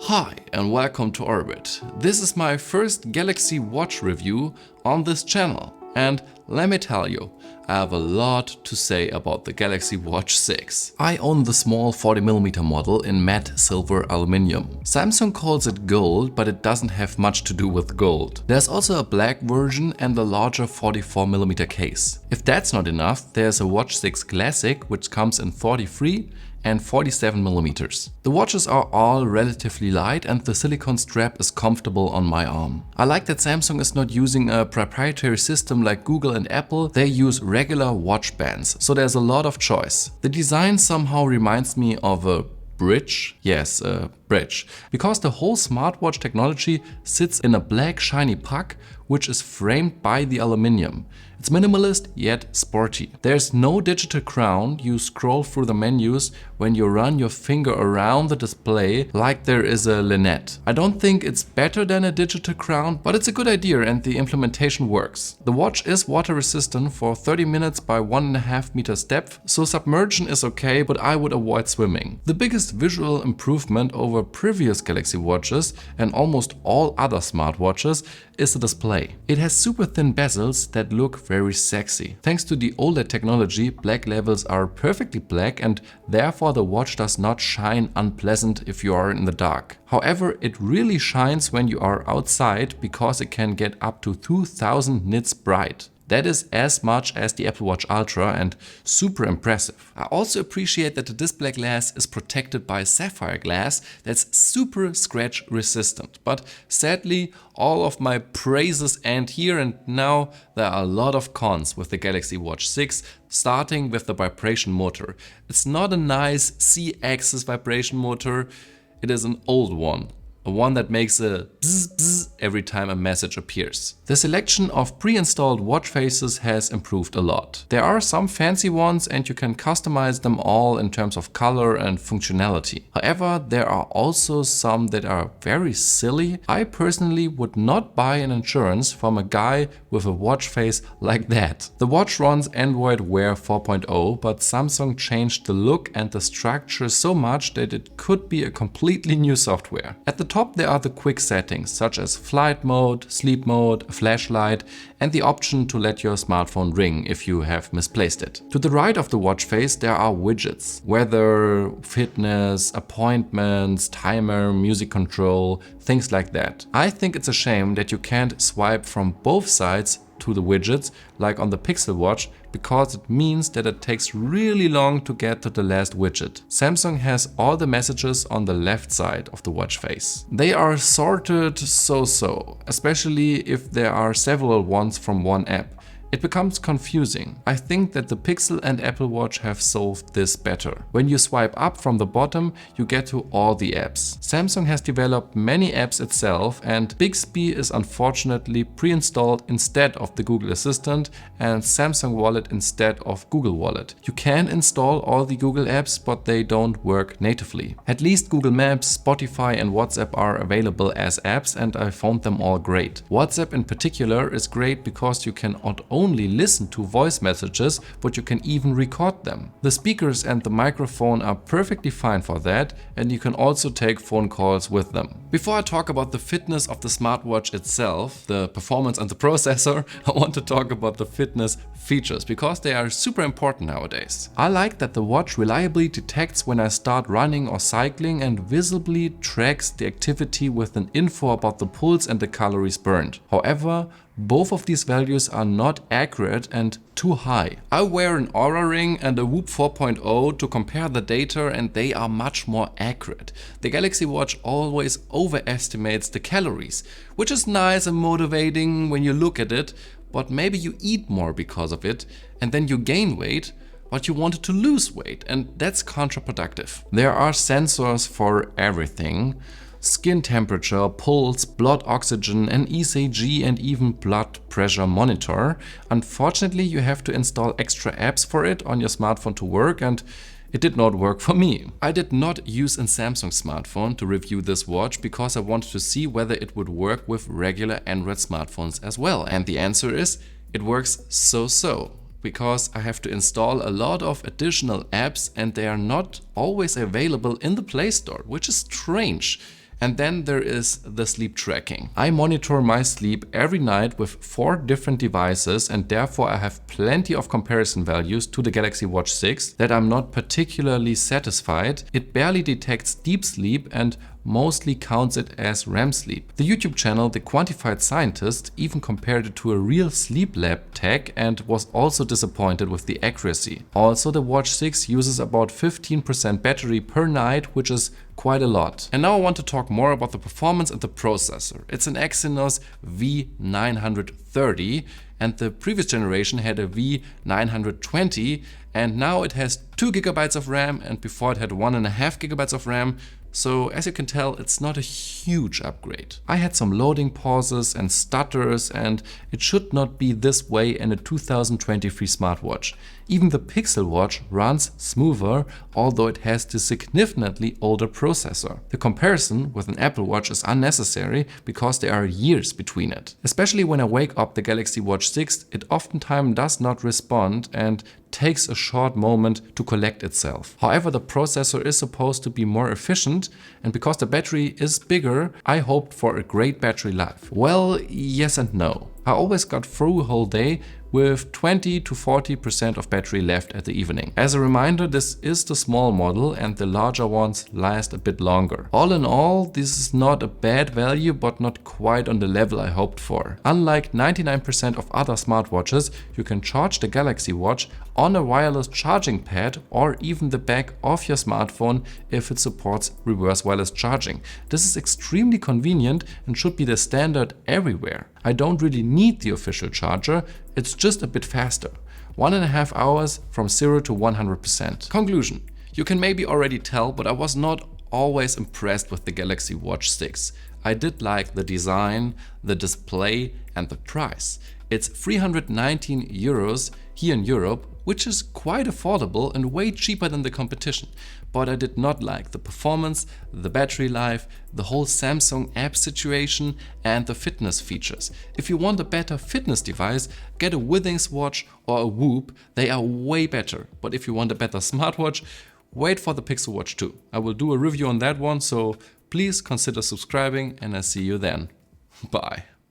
Hi and welcome to Orbit. This is my first Galaxy Watch review on this channel, and let me tell you, I have a lot to say about the Galaxy Watch 6. I own the small 40mm model in matte silver aluminium. Samsung calls it gold, but it doesn't have much to do with gold. There's also a black version and the larger 44mm case. If that's not enough, there's a Watch 6 Classic which comes in 43 and 47mm. The watches are all relatively light and the silicone strap is comfortable on my arm. I like that Samsung is not using a proprietary system like Google and Apple. They use regular watch bands, so there's a lot of choice. The design somehow reminds me of a bridge. Yes, a bridge. Because the whole smartwatch technology sits in a black shiny puck which is framed by the aluminium. It's minimalist yet sporty. There's no digital crown. You scroll through the menus when you run your finger around the display like there is a lynette. I don't think it's better than a digital crown, but it's a good idea and the implementation works. The watch is water resistant for 30 minutes by 1.5 meters depth, so submersion is okay, but I would avoid swimming. The biggest visual improvement over previous Galaxy watches and almost all other smartwatches is the display. It has super thin bezels that look very sexy. Thanks to the OLED technology, black levels are perfectly black and therefore the watch does not shine unpleasant if you are in the dark. However, it really shines when you are outside because it can get up to 2000 nits bright. That is as much as the Apple Watch Ultra and super impressive. I also appreciate that the display glass is protected by sapphire glass that's super scratch resistant. But sadly, all of my praises end here, and now there are a lot of cons with the Galaxy Watch 6, starting with the vibration motor. It's not a nice C-axis vibration motor, it is an old one. A one that makes a bzz bzz every time a message appears. The selection of pre-installed watch faces has improved a lot. There are some fancy ones and you can customize them all in terms of color and functionality. However, there are also some that are very silly. I personally would not buy an insurance from a guy with a watch face like that. The watch runs Android Wear 4.0, but Samsung changed the look and the structure so much that it could be a completely new software. At the top there are the quick settings such as flight mode, sleep mode, a flashlight and the option to let your smartphone ring if you have misplaced it. To the right of the watch face there are widgets: weather, fitness, appointments, timer, music control, things like that. I think it's a shame that you can't swipe from both sides to the widgets like on the Pixel Watch, because it means that it takes really long to get to the last widget. Samsung has all the messages on the left side of the watch face. They are sorted so-so, especially if there are several ones from one app. It becomes confusing. I think that the Pixel and Apple Watch have solved this better. When you swipe up from the bottom, you get to all the apps. Samsung has developed many apps itself, and Bixby is unfortunately pre-installed instead of the Google Assistant and Samsung Wallet instead of Google Wallet. You can install all the Google apps, but they don't work natively. At least Google Maps, Spotify and WhatsApp are available as apps and I found them all great. WhatsApp in particular is great because you can not only listen to voice messages, but you can even record them. The speakers and the microphone are perfectly fine for that, and you can also take phone calls with them. Before I talk about the fitness of the smartwatch itself, the performance and the processor, I want to talk about the fitness features because they are super important nowadays. I like that the watch reliably detects when I start running or cycling and visibly tracks the activity with an info about the pulse and the calories burned. However, both of these values are not accurate and too high. I wear an Oura Ring and a Whoop 4.0 to compare the data and they are much more accurate. The Galaxy Watch always overestimates the calories, which is nice and motivating when you look at it, but maybe you eat more because of it and then you gain weight, but you wanted to lose weight, and that's counterproductive. There are sensors for everything. Skin temperature, pulse, blood oxygen, an ECG and even blood pressure monitor. Unfortunately, you have to install extra apps for it on your smartphone to work, and it did not work for me. I did not use a Samsung smartphone to review this watch because I wanted to see whether it would work with regular Android smartphones as well. And the answer is, it works so-so. Because I have to install a lot of additional apps and they are not always available in the Play Store, which is strange. And then there is the sleep tracking. I monitor my sleep every night with 4 different devices, and therefore I have plenty of comparison values to the Galaxy Watch 6 that I'm not particularly satisfied. It barely detects deep sleep and mostly counts it as REM sleep. The YouTube channel The Quantified Scientist even compared it to a real sleep lab tech and was also disappointed with the accuracy. Also, the Watch 6 uses about 15% battery per night, which is quite a lot. And now I want to talk more about the performance and the processor. It's an Exynos V930 and the previous generation had a V920 and now it has 2 GB of RAM and before it had 1.5 GB of RAM. So as you can tell, it's not a huge upgrade. I had some loading pauses and stutters, and it should not be this way in a 2023 smartwatch. Even the Pixel Watch runs smoother, although it has the significantly older processor. The comparison with an Apple Watch is unnecessary because there are years between it. Especially when I wake up the Galaxy Watch 6, it oftentimes does not respond and takes a short moment to collect itself. However, the processor is supposed to be more efficient, and because the battery is bigger, I hoped for a great battery life. Well, yes and no. I always got through a whole day with 20 to 40% of battery left at the evening. As a reminder, this is the small model and the larger ones last a bit longer. All in all, this is not a bad value, but not quite on the level I hoped for. Unlike 99% of other smartwatches, you can charge the Galaxy Watch on a wireless charging pad or even the back of your smartphone if it supports reverse wireless charging. This is extremely convenient and should be the standard everywhere. I don't really need the official charger, it's just a bit faster. 1.5 hours from 0 to 100%. Conclusion. You can maybe already tell, but I was not always impressed with the Galaxy Watch 6. I did like the design, the display and the price. It's 319 euros here in Europe, which is quite affordable and way cheaper than the competition. But I did not like the performance, the battery life, the whole Samsung app situation and the fitness features. If you want a better fitness device, get a Withings watch or a Whoop, they are way better. But if you want a better smartwatch, wait for the Pixel Watch 2. I will do a review on that one, so please consider subscribing and I'll see you then. Bye.